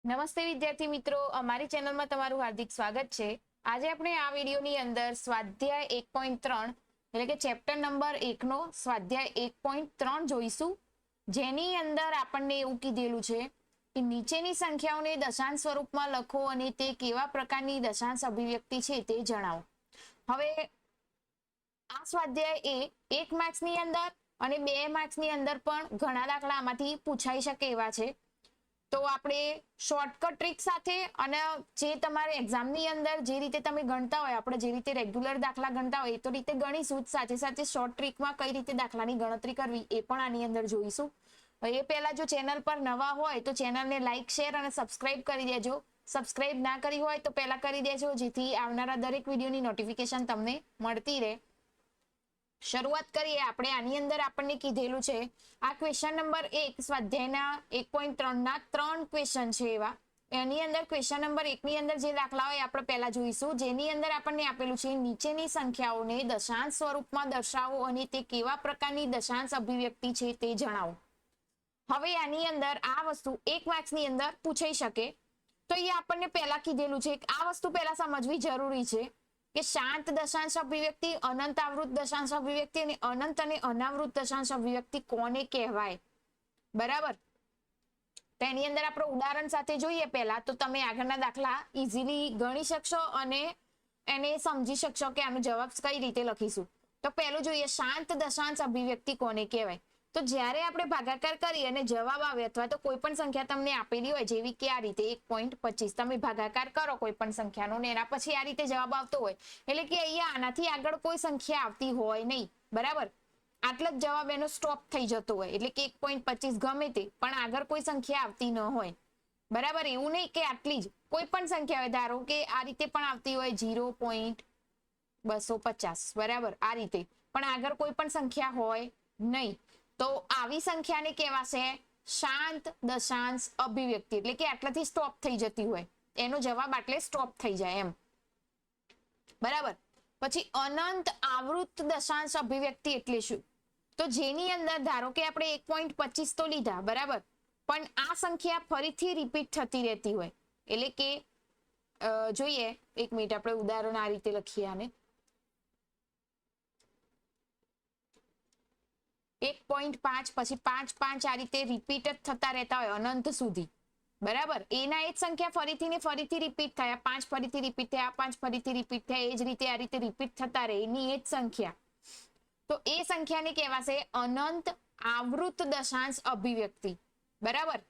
નમસ્તે વિદ્યાર્થી મિત્રો, અમારી ચેનલમાં તમારું હાર્દિક સ્વાગત છે। આજે આપણે આ વિડીયોની અંદર સ્વાધ્યાય 1.3 એટલે કે ચેપ્ટર નંબર 1 નો સ્વાધ્યાય 1.3 જોઈશું, જેની અંદર આપણને એવું કીધેલું છે કે નીચેની સંખ્યાઓને દશાંશ સ્વરૂપમાં લખો અને તે કેવા પ્રકારની દશાંશ અભિવ્યક્તિ છે તે જણાવો। હવે આ સ્વાધ્યાય એ 1 માર્ક્સની અંદર અને 2 માર્ક્સની અંદર પણ ઘણા દાખલા આમાંથી પૂછાઈ શકે એવા છે। તો આપણે શોર્ટકટ ટ્રીક સાથે અને જે તમારે એક્ઝામની અંદર જે રીતે તમે ગણતા હોય, આપણે જે રીતે રેગ્યુલર દાખલા ગણતા હોય એ તો રીતે ગણીશું, સાથે સાથે શોર્ટ ટ્રીકમાં કઈ રીતે દાખલાની ગણતરી કરવી એ પણ આની અંદર જોઈશું। એ પહેલા જો ચેનલ પર નવા હોય તો ચેનલને લાઇક, શેર અને સબસ્ક્રાઇબ કરી દેજો। સબસ્ક્રાઇબ ના કરી હોય તો પહેલા કરી દેજો, જેથી આવનારા દરેક વિડીયોની નોટિફિકેશન તમને મળતી રહે। શરૂઆત કરીએ આપણે। આની અંદર આપણને કીધેલું છે આ ક્વેશ્ચન નંબર 1 સ્વાધ્યાયના 1.3 ના 3 ક્વેશ્ચન છે એવા। એની અંદર ક્વેશ્ચન નંબર 1 ની અંદર જે દાખલા હોય આપણે પહેલા જોઈશું, જેની અંદર આપણને આપેલું છે નીચેની સંખ્યાઓને દશાંશ સ્વરૂપમાં દર્શાવો અને તે કેવા પ્રકારની દશાંશ અભિવ્યક્તિ છે તે જણાવો। હવે આની અંદર આ વસ્તુ 1 માર્ક્સની અંદર પૂછાઈ શકે, તો એ આપણને પહેલા કીધેલું છે આ વસ્તુ પહેલા સમજવી જરૂરી છે કે શાંત દશાંશ અભિવ્યક્તિ, અનંત આવૃત દશાંશ અભિવ્યક્તિ અને અનંત અને અનાવૃત દશાંશ અભિવ્યક્તિ કોને કહેવાય, બરાબર। તો એની અંદર આપણે ઉદાહરણ સાથે જોઈએ પહેલા, તો તમે આગળના દાખલા ઇઝીલી ગણી શકશો અને એને સમજી શકશો કે આનો જવાબ કઈ રીતે લખીશું। તો પહેલું જોઈએ, શાંત દશાંશ અભિવ્યક્તિ કોને કહેવાય। તો જ્યારે આપણે ભાગાકાર કરી અને જવાબ આવે અથવા તો કોઈ પણ સંખ્યા તમને આપેલી હોય, જેવી કે આ રીતે 1.25 તમે ભાગાકાર કરો કોઈ પણ સંખ્યાનો ને એના પછી આ રીતે જવાબ આવતો હોય, એટલે કે અહીંયા આનાથી આગળ કોઈ સંખ્યા આવતી હોય નહીં, બરાબર। આટલો જ જવાબ એનો સ્ટોપ થઈ જતો હોય, એટલે કે 1.25 ગમે તે પણ આગળ કોઈ સંખ્યા આવતી ન હોય, બરાબર। એવું નહીં કે આટલી જ કોઈ પણ સંખ્યા હોય, ધારો કે આ રીતે પણ આવતી હોય 0.250, બરાબર, આ રીતે પણ આગળ કોઈ પણ સંખ્યા હોય નહીં, તો આવી સંખ્યાને કહેવાશે શાંત દશાંશ અભિવ્યક્તિ, એટલે કે આટલાથી સ્ટોપ થઈ જતી હોય, એનો જવાબ આટલે સ્ટોપ થઈ જાય એમ, બરાબર। પછી અનંત આવૃત દશાંશ અભિવ્યક્તિ એટલે શું? તો જેની અંદર ધારો કે આપણે 1.25 તો લીધા, બરાબર, પણ આ સંખ્યા ફરીથી રિપીટ થતી રહેતી હોય, એટલે કે જોઈએ એક મિનિટ, આપણે ઉદાહરણ આ રીતે લખીએ આને, 1.5 પછી 5 5 આ રીતે રિપીટ જ થતા રહેતા હોય અનંત સુધી, બરાબર। એના એ જ સંખ્યા ફરીથી ને ફરીથી રિપીટ થયા, 5 ફરીથી રિપીટ થયા, 5 ફરીથી રિપીટ થયા, એ જ રીતે આ રીતે રિપીટ થતા રહે એની એ જ સંખ્યા, તો એ સંખ્યાને કહેવાશે અનંત આવૃત દશાંશ અભિવ્યક્તિ, બરાબર।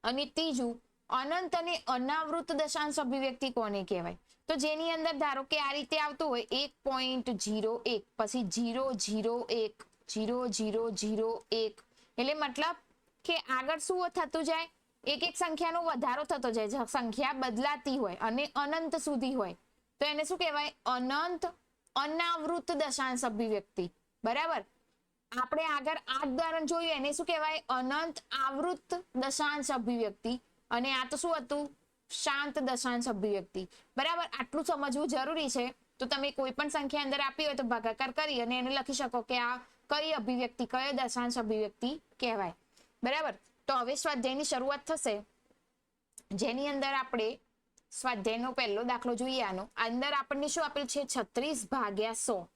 અને ત્રીજું, અનંત અને અનાવૃત દશાંશ અભિવ્યક્તિ કોને કહેવાય? તો જેની અંદર ધારો કે આ રીતે આવતું હોય 1.01 પછી 0.01 0.001, એટલે મતલબ કે આગળ શું થતું જાય, એક એક સંખ્યાનો વધારો થતો જાય, સંખ્યા બદલાતી હોય અને અનંત સુધી હોય, તો એને શું કહેવાય? અનંત અનાવૃત દશાંશ અભિવ્યક્તિ, બરાબર। આપણે આગળ આ ઉદાહરણ જોયું એને શું કહેવાય? અનંત આવૃત દશાંશ અભિવ્યક્તિ, અને આ તો શું હતું? શાંત દશાંશ અભિવ્યક્તિ, બરાબર। આટલું સમજવું જરૂરી છે। તો તમે કોઈ પણ સંખ્યા અંદર આપી હોય તો ભાગાકાર કરી અને એને લખી શકો કે આ કઈ અભિવ્યક્તિ, કયો દશાંશ અભિવ્યક્તિ કહેવાય, બરાબર। તો હવે સ્વાધ્યાયની શરૂઆત થશે, જેની અંદર આપણે સ્વાધ્યાયનો પહેલો દાખલો જોઈએ। આનો અંદર આપણને શું આપેલ છે? 36/100,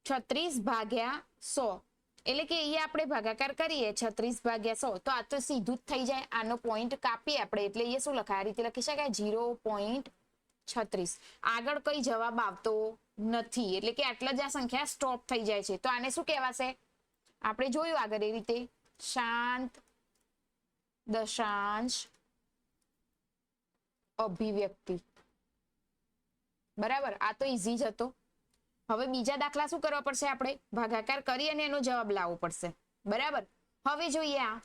36/100, એટલે કે અહીંયા આપણે ભાગાકાર કરીએ 36/100, તો આ તો સીધું જ થઈ જાય, આનો પોઈન્ટ કાપીએ આપણે, એટલે એ શું લખાય? આ રીતે લખી શકાય 0.36, આગળ કઈ જવાબ આવતો નથી, એટલે કે આટલા જ આ સંખ્યા સ્ટોપ થઈ જાય છે, તો આને શું કહેવાશે? આપણે જોયું આગળ એ રીતે શાંત દશાંશ અભિવ્યક્તિ, બરાબર। આ તો ઈઝી જ હતો। હવે બીજા દાખલા શું કરવા પડશે? આપણે ભાગાકાર કરી અને એનો જવાબ લાવવો પડશે, બરાબર। હવે જોઈએ આ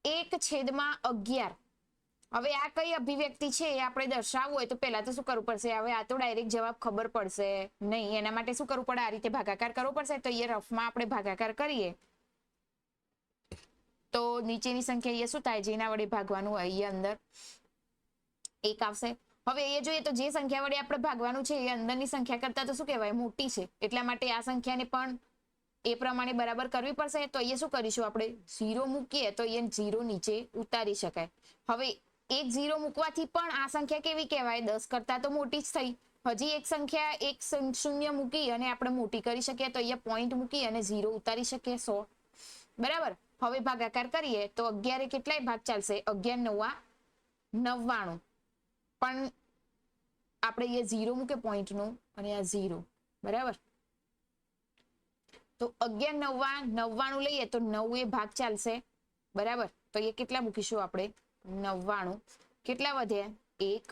1/11, હવે આ કઈ અભિવ્યક્તિ છે એ આપણે દર્શાવવું હોય તો પહેલા તો શું કરવું પડશે? હવે આ તો ડાયરેક્ટ જવાબ ખબર પડશે નહીં, એના માટે શું કરવું પડે? આ રીતે ભાગાકાર કરવો પડશે। તો એ રફમાં આપણે ભાગાકાર કરીએ તો નીચેની સંખ્યા અહીંયા શું થાય? જેના વડે ભાગવાનું હોય અહીંયા અંદર 1 આવશે। હવે એ જોઈએ તો જે સંખ્યા વડે આપણે ભાગવાનું છે એ અંદરની સંખ્યા કરતા તો શું કહેવાય? મોટી છે, એટલા માટે આ સંખ્યાને પણ એ પ્રમાણે બરાબર કરવી પડશે. તો અહીંયા શું કરીશું આપણે, 0 મૂકીએ તો અહીંયા 0 નીચે ઉતારી શકાય. હવે એક 0 મૂકવાથી પણ આ સંખ્યા કેવી કહેવાય, 10 કરતાં તો મોટી જ થઈ. હજી એક સંખ્યા એક શૂન્ય મૂકી અને આપણે મોટી કરી શકીએ, તો અહીંયા પોઈન્ટ મૂકી અને 0 ઉતારી શકીએ, 100. બરાબર. હવે ભાગાકાર કરીએ તો 11 કેટલાય ભાગ ચાલશે, 11 9 99. પણ આપણે અહીંયા 0 મૂકે પોઈન્ટનું અને આ 0. બરાબર. તો 11 9 99 લઈએ તો 9 એ ભાગ ચાલશે. બરાબર. તો એ કેટલા મૂકીશું આપણે, 99. કેટલા વધ્યા, 1.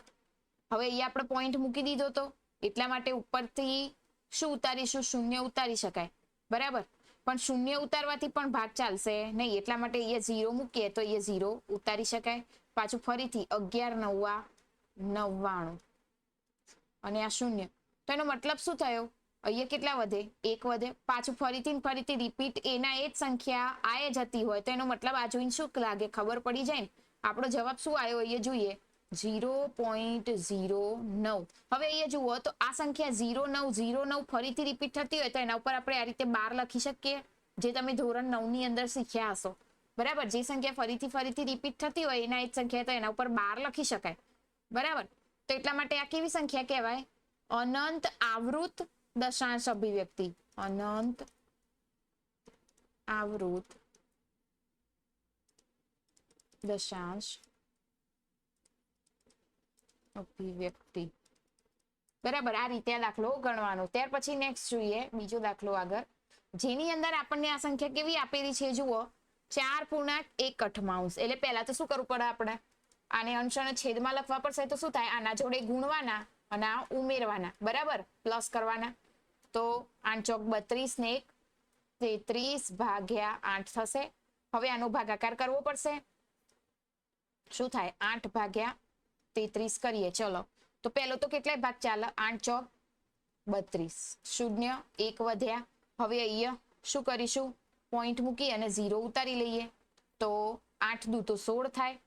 હવે અહીંયા આપણે પોઈન્ટ મૂકી દીધો તો એટલા માટે ઉપરથી શું ઉતારીશું, શૂન્ય ઉતારી શકાય. બરાબર. પણ શૂન્ય ઉતારવાથી પણ ભાગ ચાલશે નહીં, એટલા માટે અહીંયા 0 મૂકીએ તો અહીંયા 0 ઉતારી શકાય. પાછું ફરીથી 11 9 99 અને આ શૂન્ય. તો એનો મતલબ શું થયો, અહીંયા કેટલા વધે, 1 વધે. પાછું ફરીથી રિપીટ એના એ જ સંખ્યા આ જતી હોય તો એનો મતલબ આ જોઈને શું લાગે, ખબર પડી જાય ને. આપણો જવાબ શું આવ્યો અહીંયા જોઈએ, 0.09. હવે અહીંયા જુઓ તો આ સંખ્યા 0909 ફરીથી રિપીટ થતી હોય તો એના ઉપર આપણે આ રીતે 12 લખી શકીએ, જે તમે ધોરણ 9 ની અંદર શીખ્યા હશો. બરાબર. જે સંખ્યા ફરીથી રિપીટ થતી હોય એના એ જ સંખ્યા તો એના ઉપર 12 લખી શકાય. બરાબર. તો એટલા માટે આ કેવી સંખ્યા કહેવાય, અનંત આવૃત દશાંશ અભિવ્યક્તિ. અનંત આવૃત દશાંશ અભિવ્યક્તિ. બરાબર. આ રીતે આ દાખલો ગણવાનો. ત્યાર પછી નેક્સ્ટ જોઈએ બીજો દાખલો આગળ, જેની અંદર આપણને આ સંખ્યા કેવી આપેલી છે જુઓ, 4.1/8. એટલે પહેલા તો શું કરવું પડે, આપણે આને અંશ અને છેદમાં લખવા પડશે. તો શું થાય, આના જોડે ગુણવાના અને આ ઉમેરવાના. બરાબર. પ્લસ કરવાના. તો 8 ચોક 32 ને 1 33/8 થશે. હવે આનો ભાગાકાર કરવો પડશે. શું થાય, 8/33 કરીએ. ચલો. તો પહેલો તો કેટલાય ભાગ ચાલે, 8 ચોક 32, શૂન્ય 1 વધ્યા. હવે અહીંયા શું કરીશું, પોઈન્ટ મૂકી અને 0 ઉતારી લઈએ. તો 8 દુ તો 16 થાય.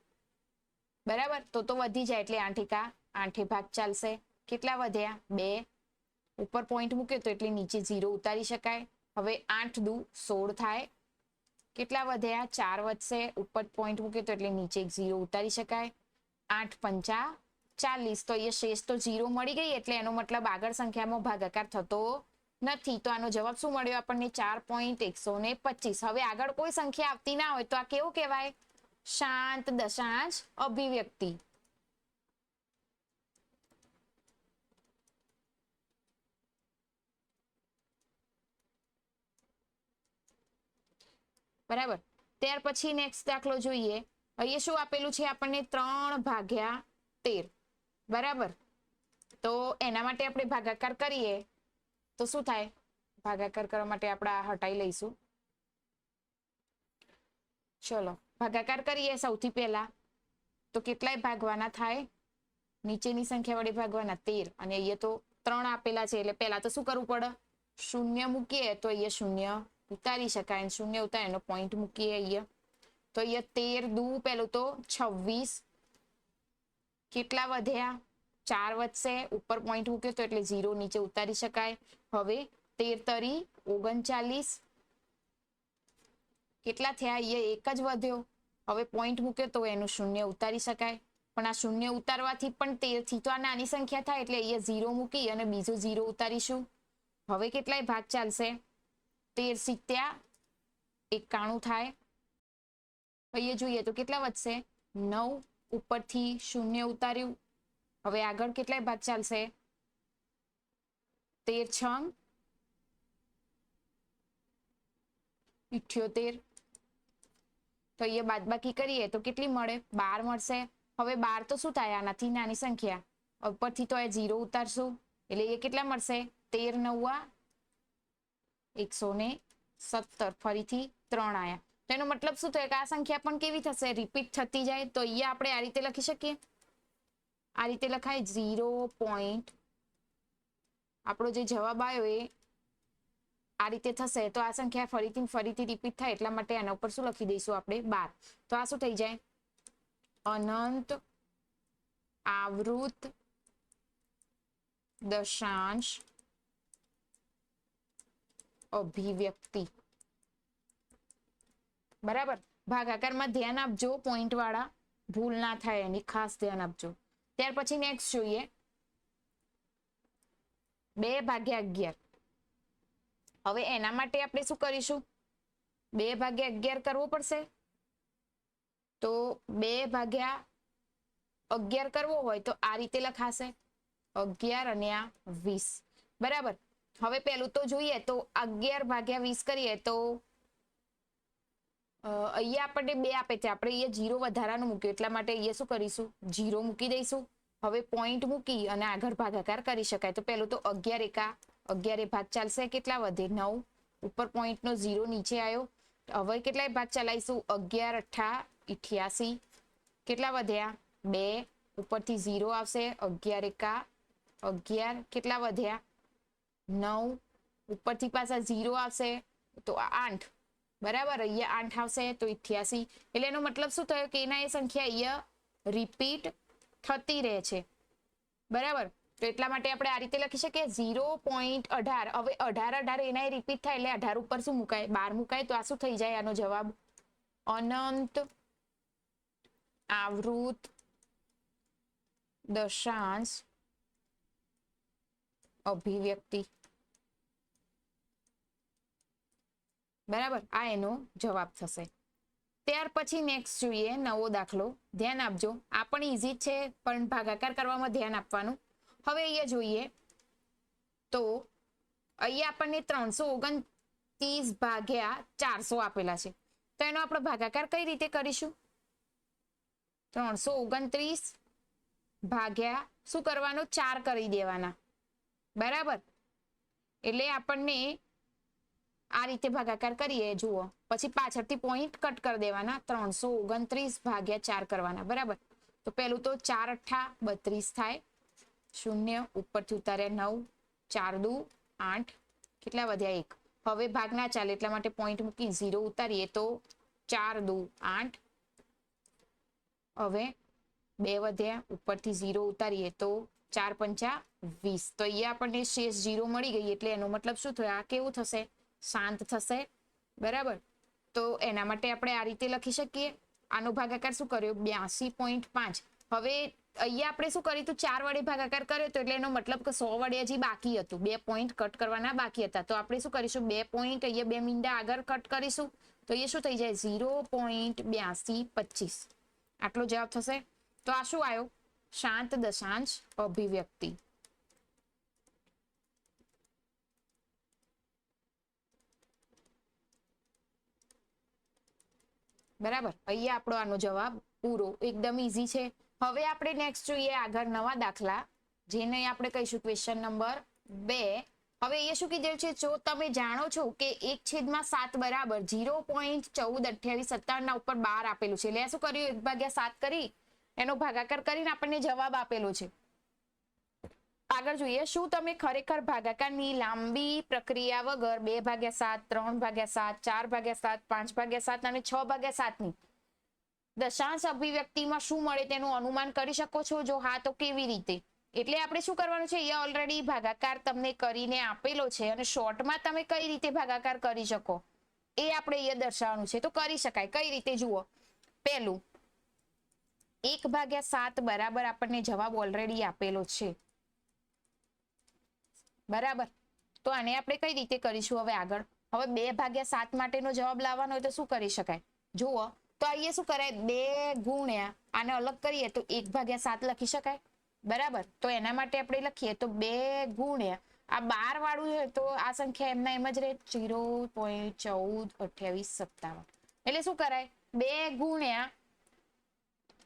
બરાબર. તો વધી જાય એટલે 8 એકા 8 ભાગ ચાલશે. કેટલા વધ્યા, 2. ઉપર પોઈન્ટ મૂકે તો એટલે નીચે 0 ઉતારી શકાય. હવે 8 દુ 16 થાય. કેટલા વધ્યા, 4 વધશે. ઉપર પોઈન્ટ મૂકે તો એટલે નીચે 0 ઉતારી શકાય. 8 પંચા 40. તો અહીંયા શેષ તો 0 મળી ગઈ, એટલે એનો મતલબ આગળ સંખ્યામાં ભાગાકાર થતો નથી. તો આનો જવાબ શું મળ્યો આપણને, 4.125. હવે આગળ કોઈ સંખ્યા આવતી ના હોય તો આ કેવું કહેવાય, શાંત દશાંશ અભિવ્યક્તિ. બરાબર. ત્યાર પછી નેક્સ્ટ દાખલો જોઈએ. અહીંયા શું આપેલું છે આપણને, 3/13. બરાબર. તો એના માટે આપણે ભાગાકાર કરીએ તો શું થાય, ભાગાકાર કરવા માટે આપણે આ હટાઈ લઈશું. ચલો ભાગાકાર કરીએ. સૌથી પહેલા તો કેટલાય ભાગવાના થાય, નીચેની સંખ્યા વડે ભાગવાના 13 અને અહીંયા તો 3 આપેલા છે એટલે પહેલા તો શું કરવું પડે, શૂન્ય મૂકીએ તો અહીંયા શૂન્ય ઉતારી શકાય. શૂન્ય ઉતારે એનો પોઈન્ટ મૂકીએ અહીંયા. તો અહીંયા 13 દુ પેલું તો 26. કેટલા વધ્યા, 4 વધશે. ઉપર પોઈન્ટ મૂક્યો તો એટલે 0 નીચે ઉતારી શકાય. હવે 13 તરી 39. કેટલા થયા, અહીંયા 1 જ વધ્યો. હવે પોઈન્ટ મૂક્યો તો એનું શૂન્ય ઉતારી શકાય. પણ આ શૂન્ય ઉતારવાથી પણ 13 થી તો આ નાની સંખ્યા થાય એટલે અહીંયા 0 મૂકી અને બીજો 0 ઉતારીશું. હવે કેટલાય ભાગ ચાલશે, 13 × 91 થાય. અહીંયા જોઈએ તો કેટલા વધશે, 9. ઉપરથી શૂન્ય ઉતાર્યું. હવે આગળ કેટલાય ભાગ ચાલશે, 13 × 78. તો અહીંયા બાદબાકી કરીએ તો કેટલી મળે, 12 મળશે. હવે 12 તો શું થાય, આનાથી નાની સંખ્યા. ઉપરથી તો એ 0 ઉતારશું એટલે એ કેટલા મળશે, 13 × 9 117. ફરીથી 3 આયા. તો એનો મતલબ શું થાય કે આ સંખ્યા પણ કેવી થશે, રિપીટ થતી જાય. તો અહીંયા આપણે આ રીતે લખી શકીએ, આ રીતે લખાય 0. આપણો જે જવાબ આવ્યો એ આ રીતે થશે. તો આ સંખ્યા ફરીથી રિપીટ થાય એટલા માટે આના ઉપર શું લખી દઈશું આપણે, 12. તો આ શું થઈ જાય, અનંત આવૃત દશાંશ અભિવ્યક્તિ. બરાબર, ભાગાકારમાં ધ્યાન આપજો, પોઈન્ટ વાળા ભૂલ ના થાય એની ખાસ ધ્યાન આપજો. ત્યાર પછી નેક્સ્ટ જોઈએ 2/11. હવે એના માટે આપણે શું કરીશું? 2/11 કરવો પડશે. તો 2/11 કરવો હોય તો આ રીતે લખાશે 11 અને આ 20. બરાબર, હવે પેલું તો જોઈએ તો 11/20 કરીએ તો અહીંયા આપણને 2 આપે છે, આપણે અહીંયા 0 વધારાનું મૂક્યું એટલા માટે અહીંયા શું કરીશું? 0 મૂકી દઈશું. હવે પોઈન્ટ મૂકી અને આગળ ભાગાકાર કરી શકાય. તો પેલું તો 11 એકા 11 ભાગ ચાલશે, કેટલા વધે? 9. ઉપર પોઈન્ટનો 0 નીચે આવ્યો. હવે કેટલાય ભાગ ચલાવીશું? 11 8 88. કેટલા વધ્યા? 2. ઉપરથી 0 આવશે. 11 એકા 11. કેટલા વધ્યા? 9. ઉપરથી પાછા 0 આવશે તો 8. બરાબર, અહીંયા 8 આવશે તો 88. એટલે એનો મતલબ શું થયો કે એના એ સંખ્યા અહીંયા રિપીટ થતી રહે છે. બરાબર, તો એટલા માટે આપણે આ રીતે લખી શકીએ 0.18. હવે 18 એના રિપીટ થાય એટલે 18 ઉપર શું મુકાય? 12 મુકાય. તો આ શું થઈ જાય? આનો જવાબ અનંત આવૃત દશાંશ અભિવ્યક્તિ. બરાબર, આ એનો જવાબ થશે. ત્યાર પછી નેક્સ્ટ જોઈએ નવો દાખલો. ધ્યાન આપજો, આ પણ ઈઝી છે પણ ભાગાકાર કરવામાં ધ્યાન આપવાનું. હવે અહીંયા જોઈએ તો અહીંયા આપણને 329/400 આપેલા છે. તો એનો આપણે ભાગાકાર કઈ રીતે કરીશું? 329 શું કરવાનું? 4 કરી દેવાના. બરાબર, એટલે આપણને આ રીતે ભાગાકાર કરીએ. જુઓ, પછી પાછળથી પોઈન્ટ કટ કરી દેવાના. 329/4 કરવાના. બરાબર, તો પેલું તો 4 8 32 થાય. 0 ઉપરથી ઉતાર્યા 9. 4 2 8. કેટલા વધ્યા? 1. હવે ભાગ ના ચાલે એટલા માટે પોઈન્ટ મૂકી 0 ઉતારીએ તો 4 2 8. હવે 2 વધ્યા, ઉપરથી 0 ઉતારીએ તો 4 5 20. તો અહીંયા આપણને શેષ 0 મળી ગઈ. એટલે એનો મતલબ શું થયો? આ કેવું થશે? શાંત થશે. બરાબર, તો એના માટે આપણે આ રીતે લખી શકીએ. આનો ભાગાકાર શું કર્યો? 82.5. હવે અહીંયા આપણે શું કર્યું? 4 વડે ભાગાકાર કર્યો તો એટલે એનો મતલબ કે 100 વડે હજી બાકી હતું. 2 પોઈન્ટ કટ કરવાના બાકી હતા. તો આપણે શું કરીશું? 2 પોઈન્ટ અહીંયા 2 મીંડા આગળ કટ કરીશું. તો એ શું થઈ જાય? 0.8225. આટલો જવાબ થશે. તો આ શું આવ્યો? શાંત દશાંશ અભિવ્યક્તિ. બરાબર, અહીંયા આપણો આનો જવાબ પૂરો. એકદમ ઈઝી છે. હવે આપણે નેક્સ્ટ જોઈએ આગળ નવા દાખલા, જેને આપણે કહીશું ક્વેશ્ચન નંબર 2. હવે એ શું કીધેલું છે? જો તમે જાણો છો કે 1/7 બરાબર 0.142857 ના ઉપર 12 આપેલું છે. એટલે શું કર્યું? 1/7 કરી એનો ભાગાકાર કરીને આપણને જવાબ આપેલો છે. આગળ જોઈએ, શું તમે ખરેખર ભાગાકારની લાંબી પ્રક્રિયા વગર 2/7 3/7 4/7 5/7 અને 6/7 ની દશાંશ અભિવ્યક્તિમાં શું મળે તેનું અનુમાન કરી શકો છો? જો હા તો કેવી રીતે? એટલે આપણે શું કરવાનું છે? અહીંયા ઓલરેડી ભાગાકાર તમને કરીને આપેલો છે અને શોર્ટમાં તમે કઈ રીતે ભાગાકાર કરી શકો એ આપણે અહીંયા દર્શાવવાનું છે. તો કરી શકાય કઈ રીતે? જુઓ, પહેલું 1/7 બરાબર આપણને જવાબ ઓલરેડી આપેલો છે. બરાબર, તો આને આપણે કઈ રીતે કરીશું હવે આગળ? હવે 2/7 માટેનો જવાબ લાવવાનો હોય તો શું કરી શકાય? જુઓ, તો અહીંયા શું કરાય? 2 ગુણ્યા આને અલગ કરીએ તો 1/7 લખી શકાય. બરાબર, તો એના માટે આપણે લખીએ તો 2 ગુણ્યા આ 12 વાળું છે તો આ સંખ્યા એમના એમ જ રહે 0.142857. એટલે શું કરાય? 2 ગુણ્યા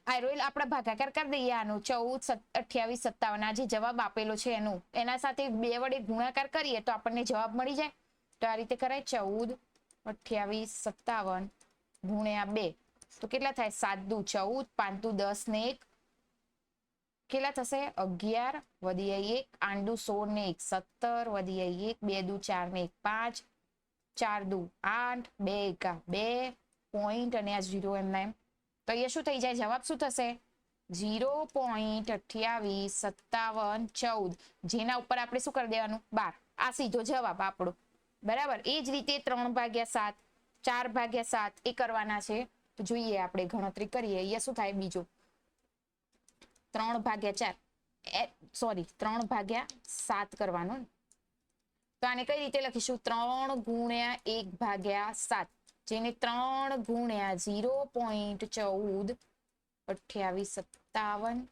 આપણે ભાગાકાર કરી દઈએ આનો 142857. આ જે જવાબ આપેલો છે એના સાથે 2 વડે ગુણાકાર કરીએ તો આપણને જવાબ મળી જાય. તો આ રીતે કરાય 142857 ગુણ્યા 2 તો કેટલા થાય? 7 દુ 14 5 દુ 10 ને 1 કેટલા થશે? 11 વધી 1 8 દુ 16 ને 1 17 વધી 1 2 દુ 4 ને 1 5 4 દુ 8 2 એકા 2 પોઈન્ટ અને આ 0 એમના એમ. તો અહીંયા શું થઈ જાય? જવાબ શું થશે? 0.285714. જેના ઉપર આપણે શું કરી દેવાનું? 12. આ સીધો જવાબ આપણો. બરાબર. એ જ રીતે 3/7, 4/7 એ કરવાના છે. તો જોઈએ આપણે ગણતરી કરીએ. અહીંયા શું થાય બીજું 3/4 સોરી 3/7 કરવાનું. તો આને કઈ રીતે લખીશું? 3 ગુણ્યા 1/7, જેને 3 ગુણ્યા 0.14 28 57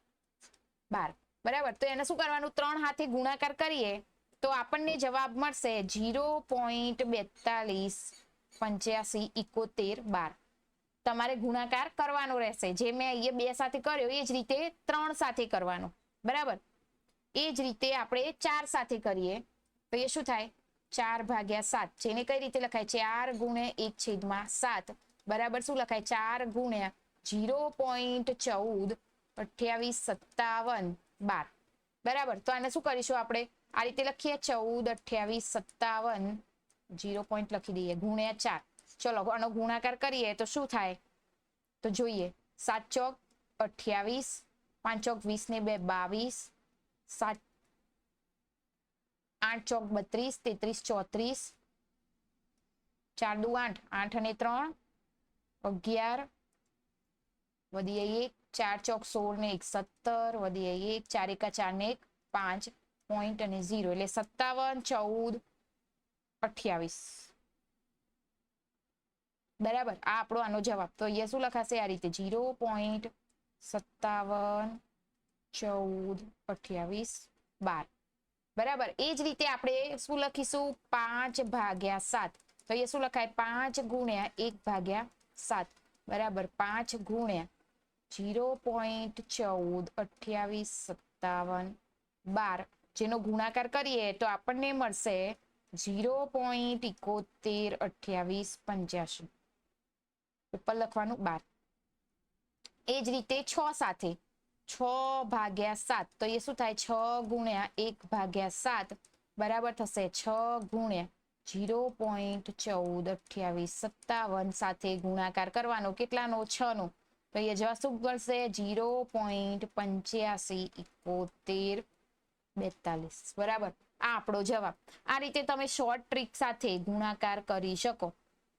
12. બરાબર. તો એને શું કરવાનું? 3 હાથે ગુણાકાર કરીએ તો આપણને જવાબ મળશે 0.42 85 71 12. તમારે ગુણાકાર કરવાનો રહેશે. જે મેં અહીંયા 2 સાથે કર્યો એ જ રીતે 3 સાથે કરવાનો. બરાબર. એ જ રીતે આપણે 4 સાથે કરીએ તો એ શું થાય? 4/7, જેને કઈ રીતે લખાય? 4 ગુણ્યા 1/7 બરાબર શું લખાય? 4 ગુણ્યા 0.14 28 57 12. બરાબર. તો આને શું કરીશું આપણે? આ રીતે લખીએ 14 28 57 0 પોઈન્ટ લખી દઈએ ગુણ્યા 4. ચલો આનો ગુણાકાર કરીએ તો શું થાય? તો જોઈએ 7 ચોક 28, 5 ચોક 20 ને 2 22, 7 8 ચોક 32, 33 34, 4 દુ 8, 8 અને 3 11 વધી 1, 4 ચોક 16 ને 1 17 વધી 1, 4 એકા 4 ને 1 5 પોઈન્ટ અને 0 એટલે 57 14 28. બરાબર. આ આપણો આનો જવાબ. તો અહીંયા શું લખાશે? આ રીતે 0.57 14 28 12. બરાબર. એ જ રીતે આપણે શું લખીશું? 5/7. તો એ શું લખાય? 5 ગુણ્યા 1/7 બરાબર 5 ગુણ્યા 0.14 28 57 12, જેનો ગુણાકાર કરીએ તો આપણને મળશે 0.71 28 85. ઉપર લખવાનું 12. એ જ રીતે 6 સાથે 6/7. તો એ શું થાય? 6 ગુણ્યા 1/7 બરાબર થશે 6 ગુણ્યા 0.14 28 57 સાથે ગુણાકાર કરવાનો. કેટલાનો? 6 નો. તો એ જવાબ શું મળશે? 0.85 71 42. બરાબર. આ આપણો જવાબ. આ રીતે તમે શોર્ટ ટ્રીક સાથે ગુણાકાર કરી શકો.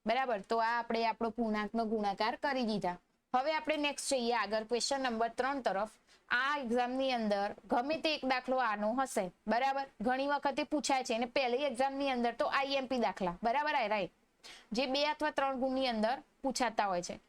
બરાબર. તો આ આપણે આપણો પૂર્ણાંકનો ગુણાકાર કરી દીધા. હવે આપણે નેક્સ્ટ જઈએ આગળ ક્વેશ્ચન નંબર 3 તરફ. આ એક્ઝામની અંદર ગમે તે એક દાખલો આનો હશે. બરાબર. ઘણી વખતે પૂછાય છે અને પહેલી એક્ઝામની અંદર તો આઈએમપી દાખલા. બરાબર. રાઈટ. જે 2 અથવા 3 ગુણની અંદર પૂછાતા હોય છે.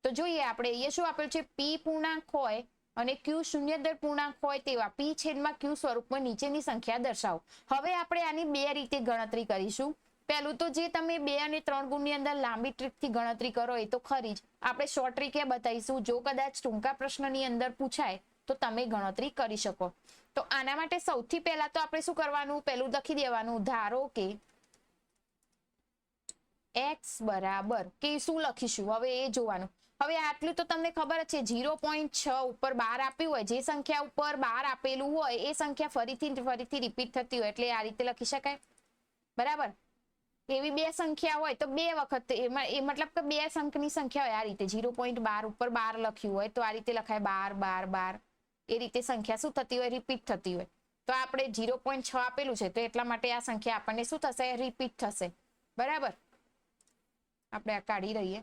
તો જોઈએ આપણે એ શું આપેલ છે? પી પૂર્ણાંક હોય અને ક્યુ શૂન્યદર પૂર્ણાંક હોય તેવા પી છેદમાં ક્યુ સ્વરૂપમાં નીચેની સંખ્યા દર્શાવો. હવે આપણે આની 2 રીતે ગણતરી કરીશું. પહેલું તો જે તમે 2 અને 3 ગુણની અંદર લાંબી ટ્રીકથી ગણતરી કરો એ તો ખરી જ. આપણે શોર્ટ ટ્રીકે બતાવીશું. જો કદાચ ટૂંકા પ્રશ્નની અંદર પૂછાય તો તમે ગણતરી કરી શકો. તો આના માટે સૌથી પહેલા તો આપણે શું કરવાનું? પહેલું લખી દેવાનું. ધારો કે x બરાબર કે શું લખીશું હવે એ જોવાનું. હવે આટલું તો તમને ખબર જ છે. 0.6 ઉપર 12 આપ્યું હોય, જે સંખ્યા ઉપર 12 આપેલું હોય એ સંખ્યા ફરીથી રિપીટ થતી હોય એટલે આ રીતે લખી શકાય. બરાબર. એવી 2 સંખ્યા હોય તો 2 વખત એ મતલબ કે 2 અંકની સંખ્યા હોય. આ રીતે 0.12 ઉપર 12 લખ્યું હોય તો આ રીતે લખાય 12 12 12. એ રીતે સંખ્યા શું થતી હોય? રિપીટ થતી હોય. તો આપણે 0.6 આપેલું છે તો એટલા માટે આ સંખ્યા આપણને શું થશે? રિપીટ થશે. બરાબર. આપણે આ કાઢી રહીએ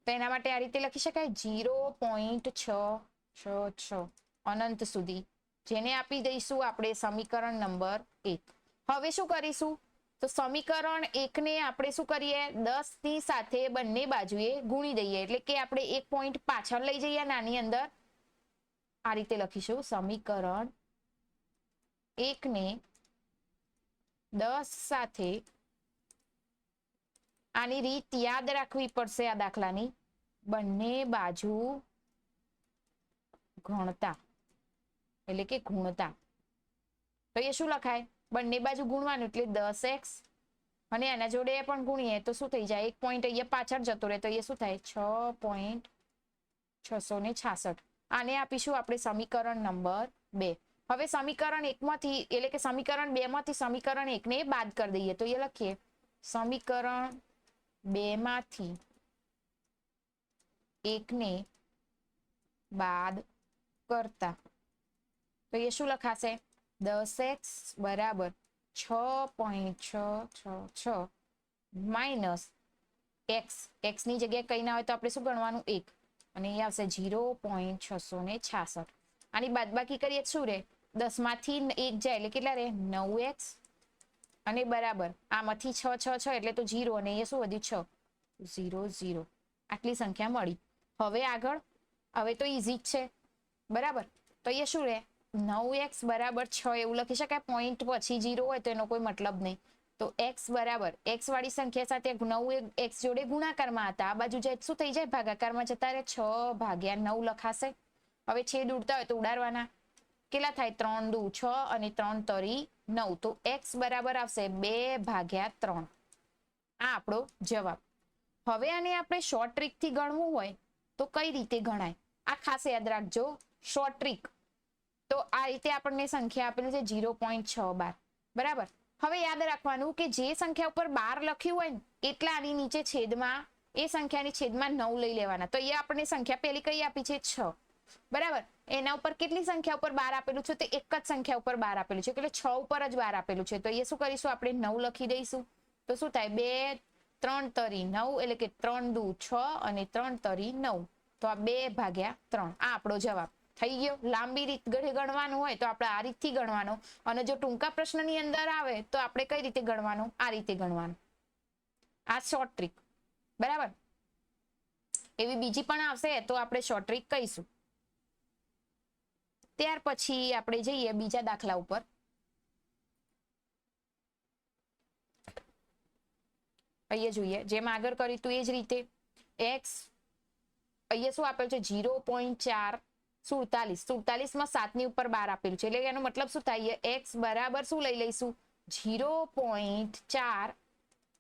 તો એના માટે આ રીતે લખી શકાય 0.666 અનંત સુધી, જેને આપી દઈશું આપણે સમીકરણ નંબર 1. હવે શું કરીશું? તો સમીકરણ 1 ને આપણે શું કરીએ? 10 ની સાથે બંને બાજુએ ગુણી દઈએ. એટલે કે આપણે 1 પોઈન્ટ પાછળ લઈ જઈએ નાની અંદર. આ રીતે લખીશું સમીકરણ 1 ને 10 સાથે. આની રીત યાદ રાખવી પડશે આ દાખલાની. બંને બાજુ ગણતા એટલે કે ગુણતા. તો એ શું લખાય? બંને બાજુ ગુણવાનું એટલે 10x અને એના જોડે પણ ગુણીએ તો શું થઈ જાય? 1 પોઈન્ટ અહીંયા પાછળ જતો રહે તો એ શું થાય? 6.666. આને આપીશું આપણે સમીકરણ નંબર 2. હવે સમીકરણ 1 માંથી એટલે કે સમીકરણ 2 માંથી સમીકરણ 1 ને બાદ કરી દઈએ તો એ લખીએ સમીકરણ 2 માંથી 1 ને બાદ કરતા તો એ શું લખાશે? 10x બરાબર 6.666 માઇનસ x ની જગ્યાએ કઈ ના હોય તો આપણે શું ગણવાનું 1 અને અહીંયા આવશે 0.666 આની બાદબાકી કરીએ શું રહે 10 માંથી 1 જાય એટલે કેટલા રહે 9x અને બરાબર આમાંથી 6 6 6 એટલે તો 0 અને અહીંયા શું વધ્યું 6 0 0 આટલી સંખ્યા મળી હવે આગળ હવે તો ઈઝી જ છે બરાબર તો અહીંયા શું રહે 9x બરાબર 6 એવું લખી શકાય પોઈન્ટ પછી 0 હોય તો એનો કોઈ મતલબ નહીં તો x બરાબર x વાળી સંખ્યા સાથે 9 x જોડે ગુણાકારમાં હતા આ બાજુ જાય શું થઈ જાય ભાગાકારમાં જતા રહે 6 ભાગ્યા 9 લખાશે હવે છેદ ઉડતા હોય તો ઉડાડવાના કેટલા થાય 3 દુ 6 અને 3 તરી 9 તો x બરાબર આવશે 2 ભાગ્યા 3 આ આપણો જવાબ હવે આને આપણે શોર્ટ ટ્રીક થી ગણવું હોય તો કઈ રીતે ગણાય આ ખાસ યાદ રાખજો શોર્ટ ટ્રીક તો આ રીતે આપણને સંખ્યા આપેલી છે 0.612 બરાબર હવે યાદ રાખવાનું કે જે સંખ્યા ઉપર 12 લખ્યું હોય ને એટલા આની નીચે છેદમાં એ સંખ્યાની છેદમાં 9 લઈ લેવાના તો અહીંયા આપણને સંખ્યા પહેલી કઈ આપી છે 6 બરાબર એના ઉપર કેટલી સંખ્યા ઉપર 12 આપેલું છે તો એક જ સંખ્યા ઉપર 12 આપેલું છે એટલે 6 ઉપર જ 12 આપેલું છે તો અહીંયા શું કરીશું આપણે 9 લખી દઈશું તો શું થાય 2 3 તરી 9 એટલે કે 3 દુ 6 અને 3 તરી 9 તો આ 2 ભાગ્યા 3 આ આપણો જવાબ થઈ ગયો લાંબી રીત ગણવાનું હોય તો આપણે આ રીતથી ગણવાનો અને જો ટૂંકા પ્રશ્નની અંદર આવે તો આપણે કઈ રીતે ગણવાનું આ રીતે ગણવાનું આ શોર્ટ ટ્રીક બરાબર એવી બીજી પણ આવશે તો આપણે શોર્ટ ટ્રીક કહીશું ત્યાર પછી આપણે જઈએ બીજા દાખલા ઉપર અહીંયા જોઈએ જેમ આગળ કર્યું હતું એ જ રીતે x અહીંયા શું આપેલું છે 0.4 47 માં 7 ની ઉપર 12 આપેલું છે એટલે એનો મતલબ શું થાય x બરાબર શું લઈ લઈશું 0.4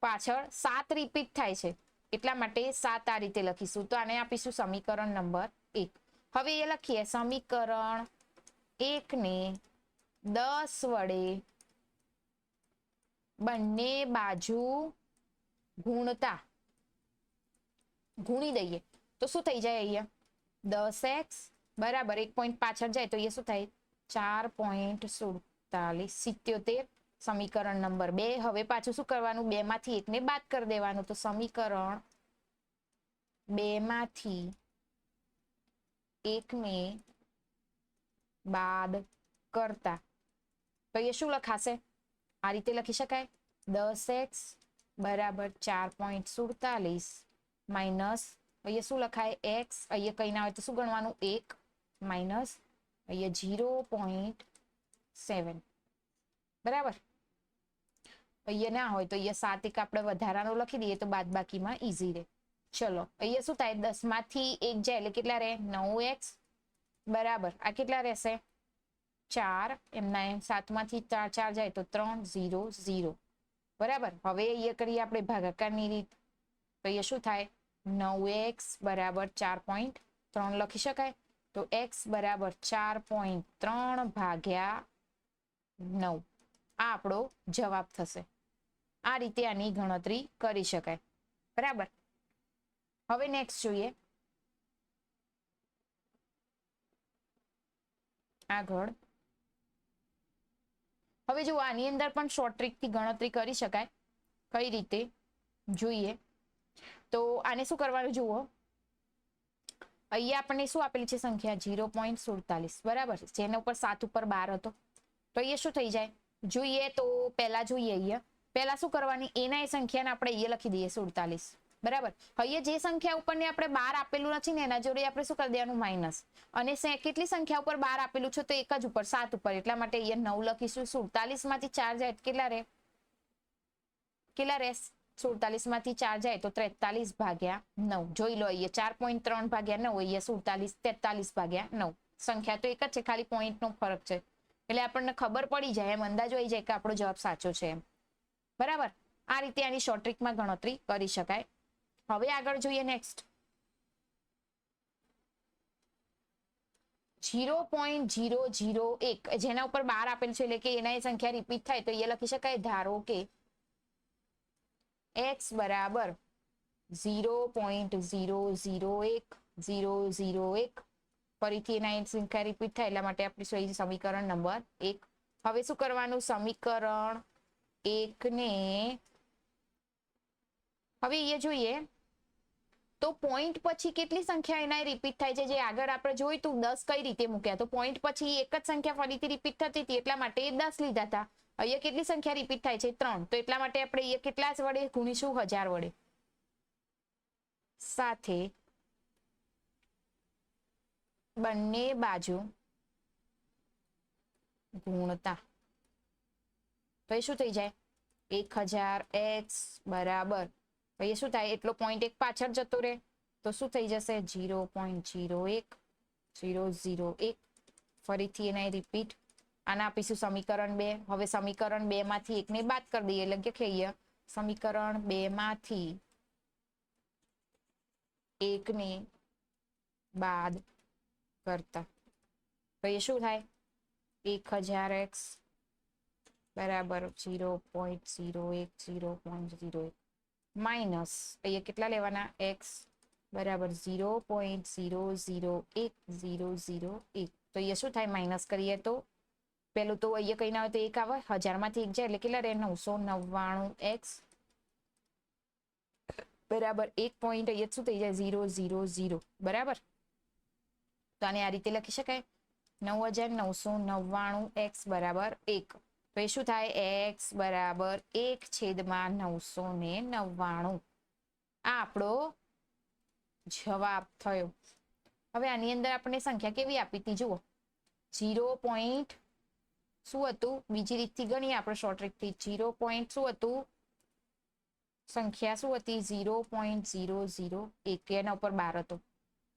પાછળ 7 રિપીટ થાય છે એટલા માટે 7 આ રીતે લખીશું તો આને આપીશું સમીકરણ નંબર 1 હવે એ લખીએ સમીકરણ 1 ને 10 વડે બંને બાજુ ગુણી દઈએ તો શું થઈ જાય અહીંયા 10x બરાબર 1 પોઈન્ટ પાછળ જાય તો એ શું થાય 4.47 સમીકરણ નંબર 2 હવે પાછું શું કરવાનું 2 માંથી 1 ને બાદ કરી દેવાનું તો સમીકરણ 2 માંથી 1 ને બાદ કરતા તો એ શું લખાશે આ રીતે લખી શકાય 10x બરાબર 4.47 માઇનસ અહીંયા શું લખાય x અહીંયા કઈ ના હોય તો શું ગણવાનું 1 માઇનસ અહીંયા 0.7 બરાબર અહીંયા ના હોય તો અહીંયા 7 એક આપણે વધારાનો લખી દઈએ તો બાદબાકીમાં ઈઝી રહે ચલો અહીંયા શું થાય 10 માંથી 1 જાય એટલે કેટલા રહે 9x બરાબર આ કેટલા રહેશે 4 એમના 7 માંથી 4 જાય તો 3 0 0 બરાબર હવે અહીંયા કરીએ આપણે ભાગાકારની રીત તો અહીંયા શું થાય 9x બરાબર 4.3 લખી શકાય તો x બરાબર 4.3 ભાગ્યા 9 આ આપણો જવાબ થશે આ રીતે આની ગણતરી કરી શકાય બરાબર હવે નેક્સ્ટ જોઈએ આગળ હવે જો આની અંદર પણ શોર્ટ ટ્રીક થી ગણતરી કરી શકાય કઈ રીતે જોઈએ તો આને શું કરવાનું જુઓ અહીંયા આપણને શું આપેલી છે સંખ્યા 0.47 બરાબર જેના ઉપર 7 ઉપર 12 હતો તો એ શું થઈ જાય જોઈએ તો પહેલા જોઈએ અહીંયા પહેલા શું કરવાની એના એ સંખ્યાને આપણે અહીંયા લખી દઈએ 47 બરાબર અહીંયા જે સંખ્યા ઉપરને આપણે 12 આપેલું નથી ને એના જોડે આપણે શું કરી દેવાનું માઇનસ અને કેટલી સંખ્યા ઉપર 12 આપેલું છે તો એક જ ઉપર 7 ઉપર એટલા માટે અહીંયા 9 લખીશું 47 માંથી 4 જાય કેટલા રહે 47 માંથી 4 જાય તો 43 ભાગ્યા 9 જોઈ લો અહીંયા 4.3 ભાગ્યા 9 અહીંયા 43 ભાગ્યા 9 સંખ્યા તો એક જ છે ખાલી પોઈન્ટ નો ફરક છે એટલે આપણને ખબર પડી જાય એમ અંદાજો આવી જાય કે આપણો જવાબ સાચો છે એમ બરાબર આ રીતે આની શોર્ટ ટ્રીકમાં ગણતરી કરી શકાય હવે આગળ જોઈએ નેક્સ્ટ 0.001 જેના ઉપર 12 આપેલ છે એટલે કે એના એ સંખ્યા રિપીટ થાય તો એ લખી શકાય ધારો કે x બરાબર 0.001 ફરીથી એના સંખ્યા રિપીટ થાય એટલા માટે આપણે સમીકરણ નંબર 1 હવે શું કરવાનું સમીકરણ 1 ને હવે એ જોઈએ તો પોઈન્ટ પછી કેટલી સંખ્યા એના રિપીટ થાય છે? જે આગળ આપણે જોયું તું 10 કઈ રીતે મૂક્યા, તો પોઈન્ટ પછી એક જ સંખ્યા ફરીથી રિપીટ થતી હતી એટલા માટે 10 લીધા હતા. અહીંયા કેટલી સંખ્યા રિપીટ થાય છે? 3. તો એટલા માટે આપણે અહીંયા કેટલા વડે ગુણીશું? 1000 વડે. સાથે બંને બાજુ ગુણતા તો એ શું થઈ જાય? 1000x બરાબર એ શું થાય? એટલો પોઈન્ટ એક પાછળ જતો રહે તો શું થઈ જશે? 0.01 001. ફરીથી એને રિપીટ. આને આપીશું સમીકરણ 2. હવે સમીકરણ 2 માંથી એકને બાદ કરી દઈએ એટલે કે લખીએ સમીકરણ 2 માંથી એકને બાદ કરતા તો એ શું થાય? 1000x બરાબર 0.01 0.01 માઇનસ અહીંયા કેટલા લેવાના? x બરાબર 0.001 001. તો અહીંયા શું થાય? માઇનસ કરીએ તો પેલું તો અહીંયા કઈ ના હોય તો 1 આવે, 1000 માંથી 1 જાય એટલે કેટલા રહે? 999x બરાબર 1 પોઈન્ટ અહીંયા શું થઈ જાય? 000 બરાબર. તો આને આ રીતે લખી શકાય 9999x બરાબર 1. તો એ શું થાય? x બરાબર 1/999. આ આપણો જવાબ થયો. હવે આની અંદર આપણે સંખ્યા કેવી આપી હતી જુઓ. 0. શું હતું? બીજી રીતથી ગણીએ આપણે શોર્ટ રીતથી. 0. શું હતું? સંખ્યા શું હતી? 0.001. એના ઉપર 12 હતો.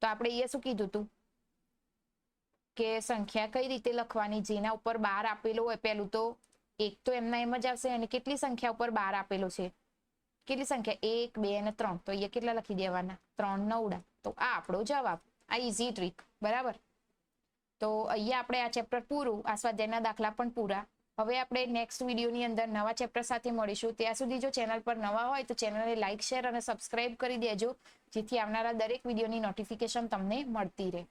તો આપણે અહીંયા શું કીધું હતું કે સંખ્યા કઈ રીતે લખવાની? જેના ઉપર 12 આપેલો હોય પેલું તો એક તો એમના એમ જ આવશે. અને કેટલી સંખ્યા ઉપર 12 આપેલો છે? કેટલી સંખ્યા? 1 2 અને 3. તો અહીંયા કેટલા લખી દેવાના? 3 9. તો આ આપણો જવાબ. આ ઈઝી ટ્રીક બરાબર. તો અહીંયા આપણે આ ચેપ્ટર પૂરું. આ સ્વાધ્યાયના દાખલા પણ પૂરા. હવે આપણે નેક્સ્ટ વિડીયોની અંદર નવા ચેપ્ટર સાથે મળીશું. ત્યાં સુધી જો ચેનલ પર નવા હોય તો ચેનલને લાઇક શેર અને સબસ્ક્રાઇબ કરી દેજો જેથી આવનારા દરેક વિડીયોની નોટિફિકેશન તમને મળતી રહે.